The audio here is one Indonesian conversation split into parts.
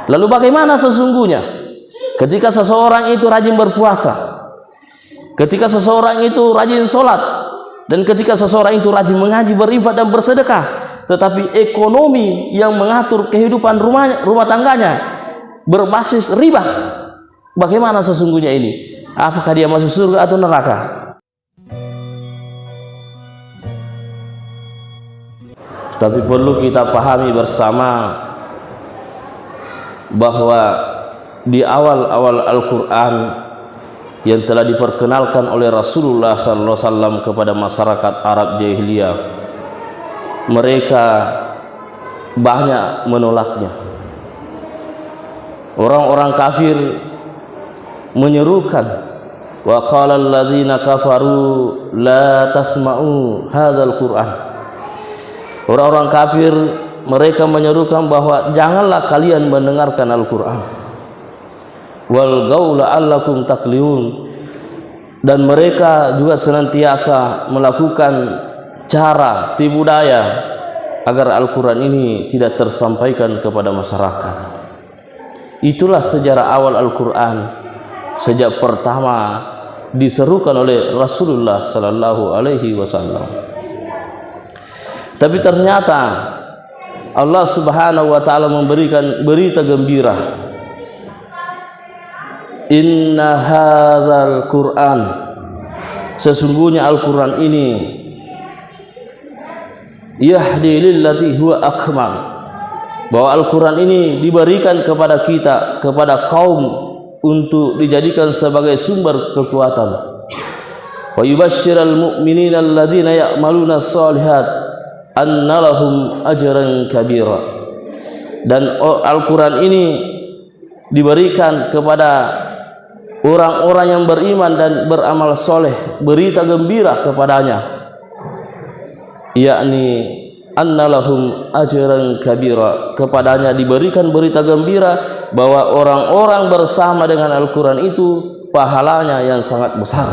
Lalu bagaimana sesungguhnya ketika seseorang itu rajin berpuasa, ketika seseorang itu rajin sholat, dan ketika seseorang itu rajin mengaji, berinfak dan bersedekah, tetapi ekonomi yang mengatur kehidupan rumah tangganya berbasis riba, bagaimana sesungguhnya ini? Apakah dia masuk surga atau neraka? Tapi perlu kita pahami bersama bahwa di awal-awal Al-Quran yang telah diperkenalkan oleh Rasulullah SAW kepada masyarakat Arab Jahiliyah, mereka banyak menolaknya. Orang-orang kafir menyerukan, wa qala alladzina kafaru la tasma'u hadzal Qur'an. Orang-orang kafir mereka menyerukan bahwa janganlah kalian mendengarkan Al-Quran. Wal gaula allakum takliyun, dan mereka juga senantiasa melakukan cara tipu daya agar Al-Quran ini tidak tersampaikan kepada masyarakat. Itulah sejarah awal Al-Quran sejak pertama diserukan oleh Rasulullah sallallahu alaihi wasallam. Tapi ternyata Allah Subhanahu wa taala memberikan berita gembira. Inna hadzal Qur'an, sesungguhnya Al-Quran ini yahdi lillati huwa akmal, bahwa Al-Quran ini diberikan kepada kita, kepada kaum, untuk dijadikan sebagai sumber kekuatan. Wa yubashshiral mu'minina alladzina ya'maluna shalihat anna lahum ajran kabira. Dan Al-Quran ini diberikan kepada orang-orang yang beriman dan beramal soleh, berita gembira kepadanya, yakni anna lahum ajran kabira, kepadanya diberikan berita gembira bahwa orang-orang bersama dengan Al-Quran itu pahalanya yang sangat besar.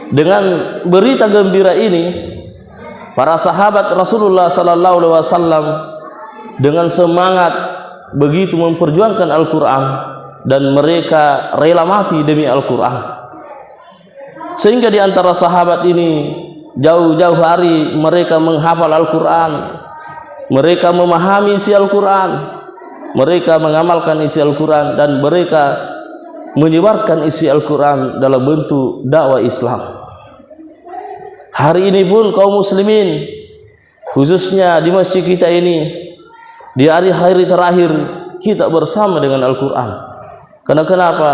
Dengan berita gembira ini, para sahabat Rasulullah sallallahu alaihi wasallam dengan semangat begitu memperjuangkan Al-Quran, dan mereka rela mati demi Al-Quran. Sehingga di antara sahabat ini jauh-jauh hari mereka menghafal Al-Quran, mereka memahami isi Al-Quran, mereka mengamalkan isi Al-Quran, dan mereka menyebarkan isi Al-Quran dalam bentuk dakwah Islam. Hari ini pun kaum muslimin, khususnya di masjid kita ini, di hari-hari terakhir kita bersama dengan Al-Quran. Karena kenapa?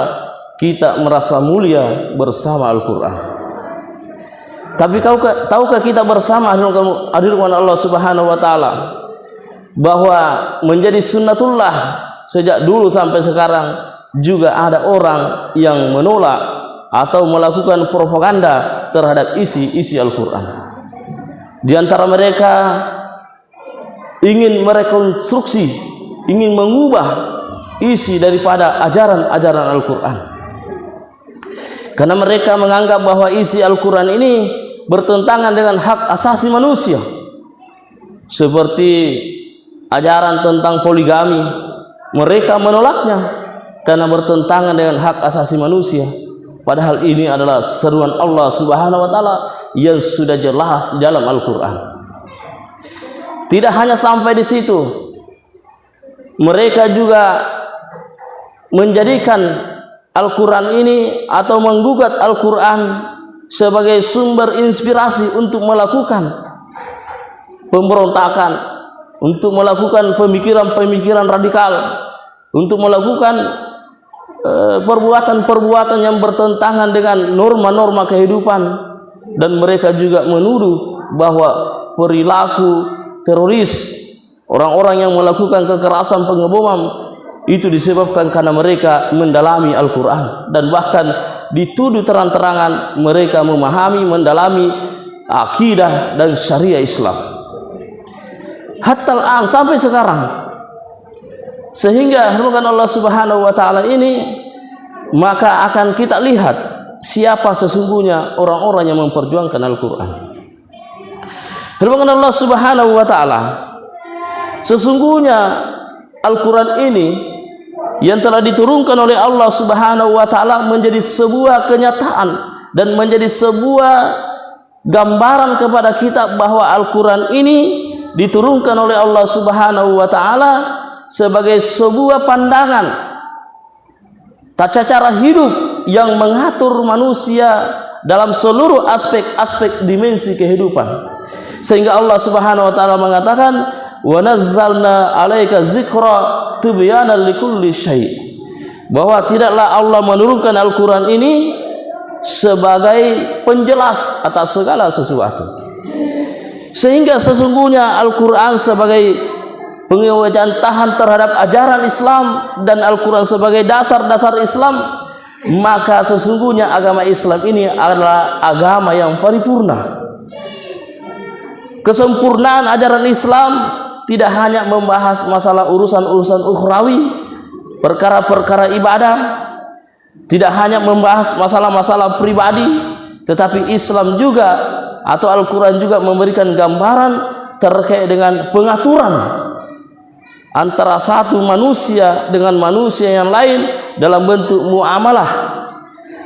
Kita merasa mulia bersama Al-Quran. Tapi tahukah kita bersama hadirin Allah Subhanahu wa taala bahwa menjadi sunnatullah sejak dulu sampai sekarang juga ada orang yang menolak atau melakukan propaganda terhadap isi Al-Quran. Di antara mereka ingin merekonstruksi, ingin mengubah isi daripada ajaran-ajaran Al-Quran, karena mereka menganggap bahwa isi Al-Quran ini bertentangan dengan hak asasi manusia, seperti ajaran tentang poligami. Mereka menolaknya karena bertentangan dengan hak asasi manusia, padahal ini adalah seruan Allah Subhanahu wa taala yang sudah jelas dalam Al-Quran. Tidak hanya sampai di situ, mereka juga menjadikan Al-Quran ini atau menggugat Al-Quran sebagai sumber inspirasi untuk melakukan pemberontakan, untuk melakukan pemikiran-pemikiran radikal, untuk melakukan perbuatan-perbuatan yang bertentangan dengan norma-norma kehidupan. Dan mereka juga menuduh bahwa perilaku teroris, orang-orang yang melakukan kekerasan pengeboman, itu disebabkan karena mereka mendalami Al-Quran, dan bahkan dituduh terang-terangan mereka memahami, mendalami akidah dan syariah Islam. Hatta sampai sekarang. Sehingga firman Allah Subhanahu wa taala ini, maka akan kita lihat siapa sesungguhnya orang-orang yang memperjuangkan Al-Quran. Firman Allah Subhanahu wa taala, sesungguhnya Al-Quran ini yang telah diturunkan oleh Allah Subhanahu wa Ta'ala menjadi sebuah kenyataan dan menjadi sebuah gambaran kepada kita bahwa Al-Quran ini diturunkan oleh Allah Subhanahu wa Ta'ala sebagai sebuah pandangan tata cara hidup yang mengatur manusia dalam seluruh aspek-aspek dimensi kehidupan. Sehingga Allah Subhanahu wa Ta'ala mengatakan, wa nazzalna 'alaika dzikra tibyanan likulli syai', bahwa tidaklah Allah menurunkan Al-Quran ini sebagai penjelas atas segala sesuatu. Sehingga sesungguhnya Al-Quran sebagai pengewajan tahan terhadap ajaran Islam dan Al-Quran sebagai dasar-dasar Islam, maka sesungguhnya agama Islam ini adalah agama yang paripurna. Kesempurnaan ajaran Islam tidak hanya membahas masalah urusan-urusan ukhrawi, perkara-perkara ibadah, tidak hanya membahas masalah-masalah pribadi, tetapi Islam juga atau Al-Quran juga memberikan gambaran terkait dengan pengaturan antara satu manusia dengan manusia yang lain dalam bentuk muamalah,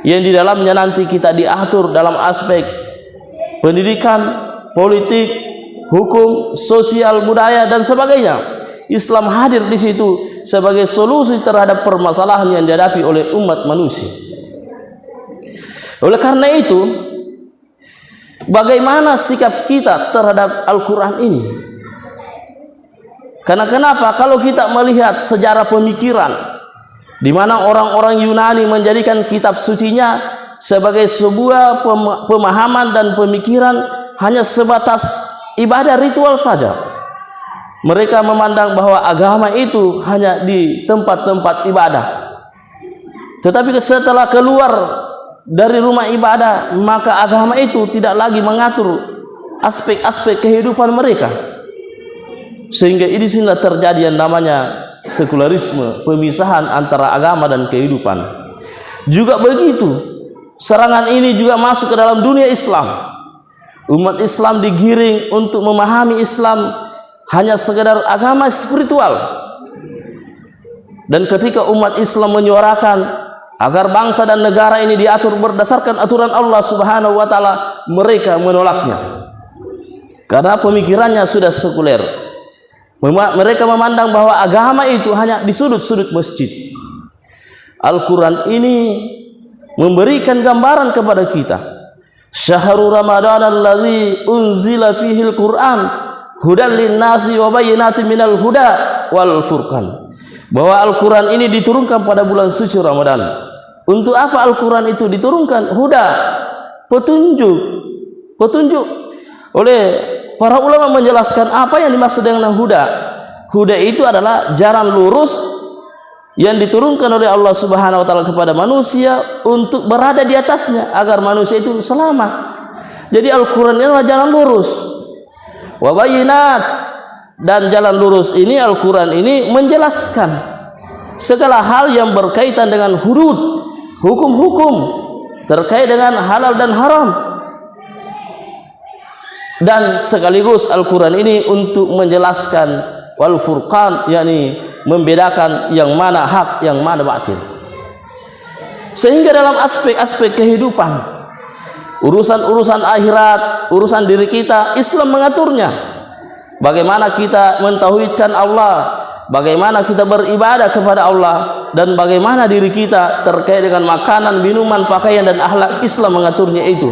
yang di dalamnya nanti kita diatur dalam aspek pendidikan, politik, hukum, sosial, budaya dan sebagainya. Islam hadir di situ sebagai solusi terhadap permasalahan yang dihadapi oleh umat manusia. Oleh karena itu, bagaimana sikap kita terhadap Al-Quran ini? Karena kenapa? Kalau kita melihat sejarah pemikiran, di mana orang-orang Yunani menjadikan kitab sucinya sebagai sebuah pemahaman dan pemikiran hanya sebatas ibadah ritual saja. Mereka memandang bahwa agama itu hanya di tempat-tempat ibadah. Tetapi setelah keluar dari rumah ibadah, maka agama itu tidak lagi mengatur aspek-aspek kehidupan mereka. Sehingga di sinilah terjadi yang namanya sekularisme, pemisahan antara agama dan kehidupan. Juga begitu, serangan ini juga masuk ke dalam dunia Islam. Umat Islam digiring untuk memahami Islam hanya sekedar agama spiritual. Dan ketika umat Islam menyuarakan agar bangsa dan negara ini diatur berdasarkan aturan Allah Subhanahu wa Ta'ala, mereka menolaknya karena pemikirannya sudah sekuler. Mereka memandang bahwa agama itu hanya di sudut-sudut masjid. Al-Quran ini memberikan gambaran kepada kita, syahrul Ramadan allazi unzila fihil Quran hudan linnasi wa bayyinatin minal huda wal furqan, bahwa Al-Quran ini diturunkan pada bulan suci Ramadan. Untuk apa Al-Quran itu diturunkan? Huda, petunjuk. Oleh para ulama menjelaskan apa yang dimaksud dengan huda. Huda itu adalah jalan lurus yang diturunkan oleh Allah Subhanahu wa Ta'ala kepada manusia untuk berada di atasnya agar manusia itu selamat. Jadi Al-Quran ini adalah jalan lurus. Wa bayyinat, dan jalan lurus ini Al-Quran ini menjelaskan segala hal yang berkaitan dengan hudud, hukum-hukum terkait dengan halal dan haram. Dan sekaligus Al-Quran ini untuk menjelaskan wal furqan, yakni membedakan yang mana hak, yang mana batil. Sehingga dalam aspek-aspek kehidupan, urusan-urusan akhirat, urusan diri kita, Islam mengaturnya. Bagaimana kita mentauhidkan Allah, bagaimana kita beribadah kepada Allah, dan bagaimana diri kita terkait dengan makanan, minuman, pakaian dan akhlak. Islam mengaturnya itu,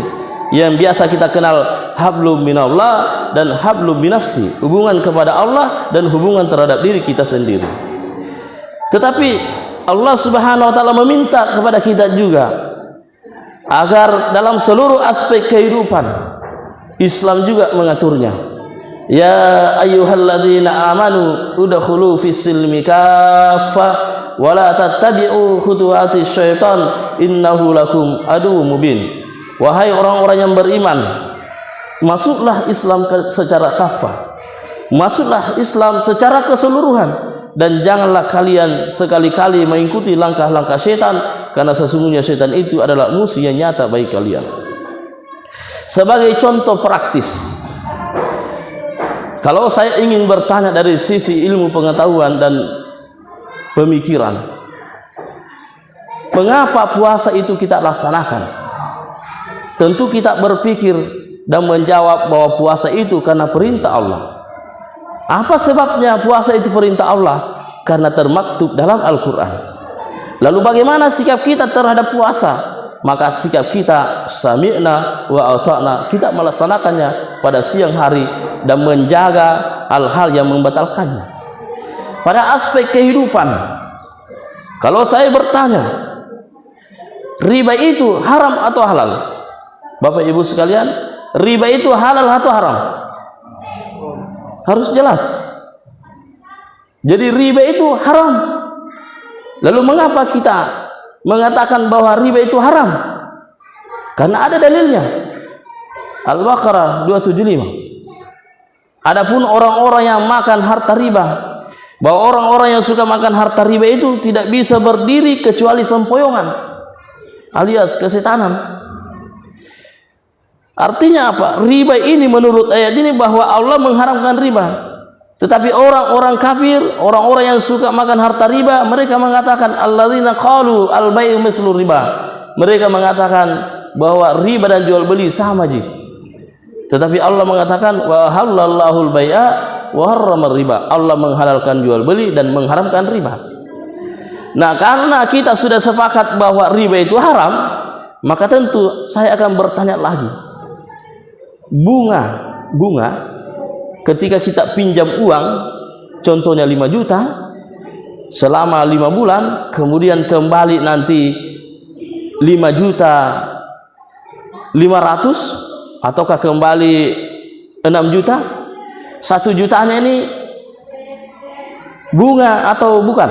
yang biasa kita kenal hablum minallah dan hablum binafsi, hubungan kepada Allah dan hubungan terhadap diri kita sendiri. Tetapi Allah Subhanahu wa Ta'ala meminta kepada kita juga agar dalam seluruh aspek kehidupan Islam juga mengaturnya. Ya ayyuhalladzina amanu udkhulu fis-silmi kaffah wa la tattabi'u khutuwati syaitan innahu lakum aduwwum mubin. Wahai orang-orang yang beriman, masuklah Islam secara kafah, masuklah Islam secara keseluruhan, dan janganlah kalian sekali-kali mengikuti langkah-langkah setan, karena sesungguhnya setan itu adalah musuh yang nyata bagi kalian. Sebagai contoh praktis, kalau saya ingin bertanya dari sisi ilmu pengetahuan dan pemikiran. Mengapa puasa itu kita laksanakan? Tentu kita berpikir dan menjawab bahwa puasa itu karena perintah Allah. Apa sebabnya puasa itu perintah Allah? Karena termaktub dalam Al-Quran. Lalu bagaimana sikap kita terhadap puasa? Maka sikap kita sami'na wa ata'na, kita melaksanakannya pada siang hari dan menjaga hal-hal yang membatalkannya. Pada aspek kehidupan, kalau saya bertanya, riba itu haram atau halal? Bapak Ibu sekalian, riba itu halal atau haram? Harus jelas. Jadi riba itu haram. Lalu mengapa kita mengatakan bahwa riba itu haram? Karena ada dalilnya. Al-Baqarah 275. Adapun orang-orang yang makan harta riba, bahwa orang-orang yang suka makan harta riba itu tidak bisa berdiri kecuali sempoyongan, alias kesetanan. Artinya apa? Riba ini menurut ayat ini bahwa Allah mengharamkan riba. Tetapi orang-orang kafir, orang-orang yang suka makan harta riba, mereka mengatakan alladzina qalu al-bai'u mislu riba. Mereka mengatakan bahwa riba dan jual beli sama ji. Tetapi Allah mengatakan wa halallahu al-bai'a wa harrama riba. Allah menghalalkan jual beli dan mengharamkan riba. Nah, karena kita sudah sepakat bahwa riba itu haram, maka tentu saya akan bertanya lagi. Bunga ketika kita pinjam uang, contohnya 5 juta selama 5 bulan, kemudian kembali nanti 5 juta 500, ataukah kembali 6 juta, 1 jutanya ini bunga atau bukan?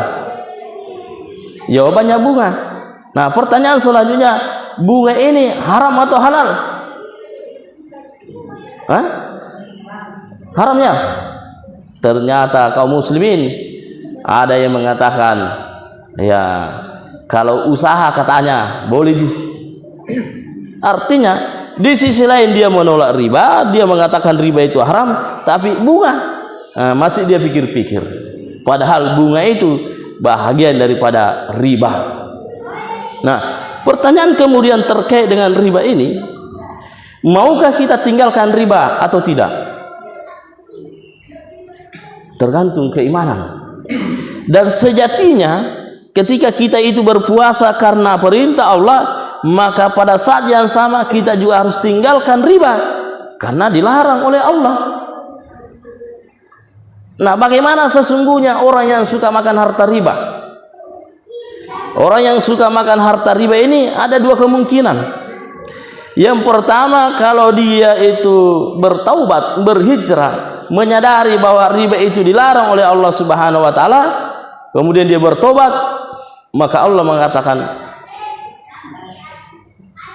Jawabannya bunga. Nah, pertanyaan selanjutnya, bunga ini haram atau halal? Hah? Haramnya? Ternyata kaum muslimin ada yang mengatakan, ya kalau usaha katanya boleh. Artinya di sisi lain dia menolak riba, dia mengatakan riba itu haram, tapi bunga masih dia pikir-pikir. Padahal bunga itu bahagian daripada riba. Nah, pertanyaan kemudian terkait dengan riba ini, maukah kita tinggalkan riba atau tidak? Tergantung keimanan. Dan sejatinya ketika kita itu berpuasa karena perintah Allah, maka pada saat yang sama kita juga harus tinggalkan riba karena dilarang oleh Allah. Nah, bagaimana sesungguhnya orang yang suka makan harta riba? Orang yang suka makan harta riba ini ada 2 kemungkinan. Yang pertama, kalau dia itu bertaubat, berhijrah, menyadari bahwa riba itu dilarang oleh Allah Subhanahu wa taala, kemudian dia bertobat, maka Allah mengatakan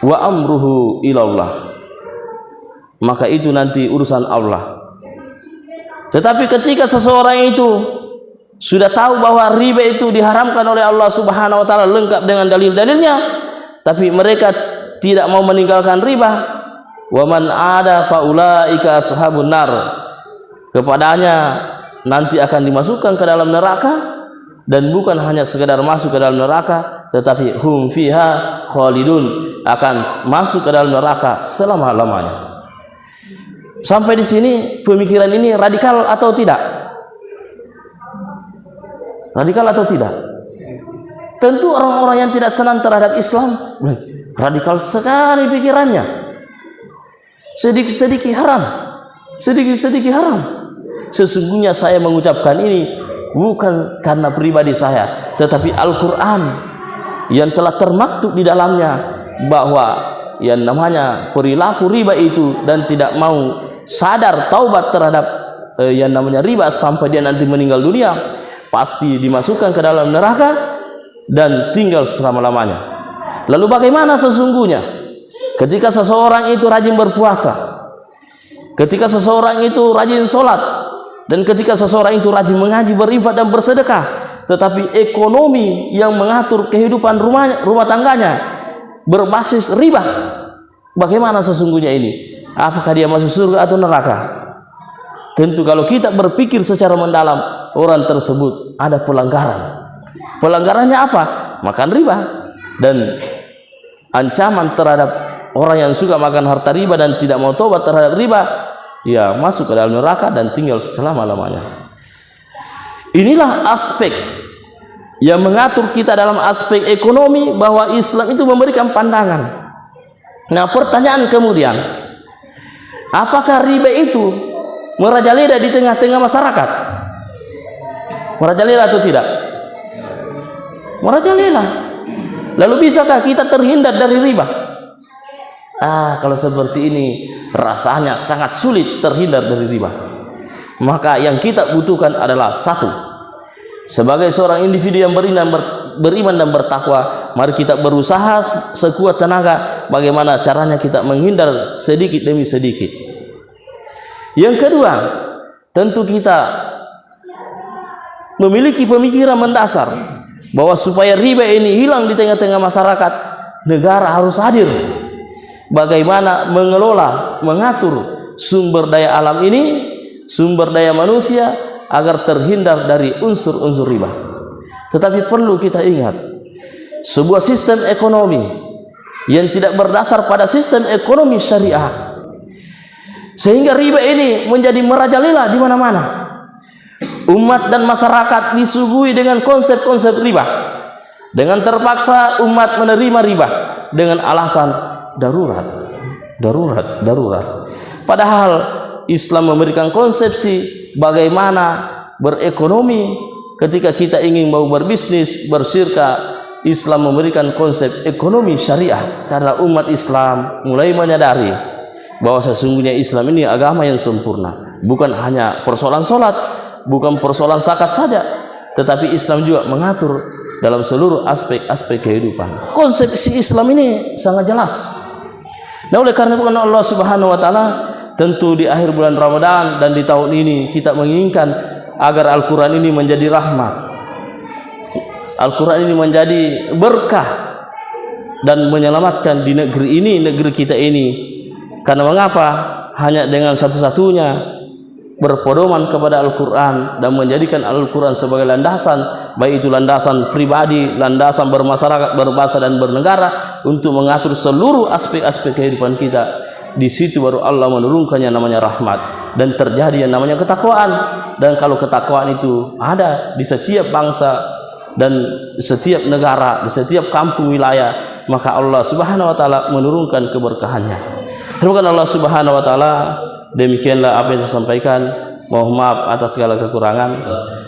wa amruhu ilallah, maka itu nanti urusan Allah. Tetapi ketika seseorang itu sudah tahu bahwa riba itu diharamkan oleh Allah Subhanahu wa taala lengkap dengan dalil-dalilnya, tapi mereka tidak mau meninggalkan riba, wa man ada faulaika ashabun nar, kepadanya nanti akan dimasukkan ke dalam neraka, dan bukan hanya sekedar masuk ke dalam neraka, tetapi hum fiha khalidun, akan masuk ke dalam neraka selama-lamanya. Sampai di sini pemikiran ini radikal atau tidak? Radikal atau tidak? Tentu orang-orang yang tidak senang terhadap Islam, radikal sekali pikirannya. Sedikit-sedikit haram, sedikit-sedikit haram. Sesungguhnya saya mengucapkan ini bukan karena pribadi saya, tetapi Al-Quran yang telah termaktub di dalamnya bahwa yang namanya perilaku riba itu dan tidak mau sadar taubat terhadap yang namanya riba sampai dia nanti meninggal dunia, pasti dimasukkan ke dalam neraka dan tinggal selama-lamanya. Lalu bagaimana sesungguhnya ketika seseorang itu rajin berpuasa, ketika seseorang itu rajin sholat, dan ketika seseorang itu rajin mengaji, berinfak dan bersedekah, tetapi ekonomi yang mengatur kehidupan rumah tangganya berbasis riba, bagaimana sesungguhnya ini? Apakah dia masuk surga atau neraka? Tentu kalau kita berpikir secara mendalam, orang tersebut ada pelanggaran. Pelanggarannya apa? Makan riba. Dan ancaman terhadap orang yang suka makan harta riba dan tidak mau tobat terhadap riba, ya masuk ke dalam neraka dan tinggal selama-lamanya. Inilah aspek yang mengatur kita dalam aspek ekonomi, bahwa Islam itu memberikan pandangan. Nah, pertanyaan kemudian, apakah riba itu merajalela di tengah-tengah masyarakat? Merajalela atau tidak? Merajalela. Lalu bisakah kita terhindar dari riba? Kalau seperti ini rasanya sangat sulit terhindar dari riba. Maka yang kita butuhkan adalah satu, sebagai seorang individu yang beriman dan bertakwa, mari kita berusaha sekuat tenaga bagaimana caranya kita menghindar sedikit demi sedikit. Yang kedua, tentu kita memiliki pemikiran mendasar bahwa supaya riba ini hilang di tengah-tengah masyarakat, negara harus hadir. Bagaimana mengelola, mengatur sumber daya alam ini, sumber daya manusia, agar terhindar dari unsur-unsur riba. Tetapi perlu kita ingat, sebuah sistem ekonomi yang tidak berdasar pada sistem ekonomi syariah, sehingga riba ini menjadi merajalela di mana-mana. Umat dan masyarakat disuguhi dengan konsep-konsep riba. Dengan terpaksa umat menerima riba dengan alasan darurat. Padahal Islam memberikan konsepsi bagaimana berekonomi ketika kita ingin mau berbisnis, bersirka. Islam memberikan konsep ekonomi syariah karena umat Islam mulai menyadari bahwa sesungguhnya Islam ini agama yang sempurna. Bukan hanya persoalan sholat, bukan persoalan zakat saja, tetapi Islam juga mengatur dalam seluruh aspek-aspek kehidupan. Konsepsi Islam ini sangat jelas. Nah, oleh karena itu Allah Subhanahu wa taala tentu di akhir bulan Ramadan dan di tahun ini kita menginginkan agar Al-Qur'an ini menjadi rahmat. Al-Qur'an ini menjadi berkah dan menyelamatkan di negeri ini, negeri kita ini. Karena mengapa? Hanya dengan satu-satunya berpedoman kepada Al-Quran dan menjadikan Al-Quran sebagai landasan, baik itu landasan pribadi, landasan bermasyarakat, berbangsa dan bernegara, untuk mengatur seluruh aspek-aspek kehidupan kita. Di situ baru Allah menurunkannya namanya rahmat dan terjadi yang namanya ketakwaan. Dan kalau ketakwaan itu ada di setiap bangsa dan setiap negara, di setiap kampung wilayah, maka Allah Subhanahu wa taala menurunkan keberkahannya. Terima Allah Subhanahu wa taala. Demikianlah apa yang saya sampaikan. Mohon maaf atas segala kekurangan.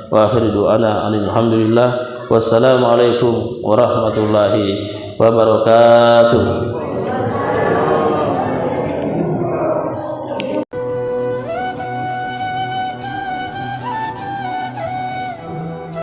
Wa akhiru du'ana alhamdulillah. Wassalamualaikum warahmatullahi wabarakatuh.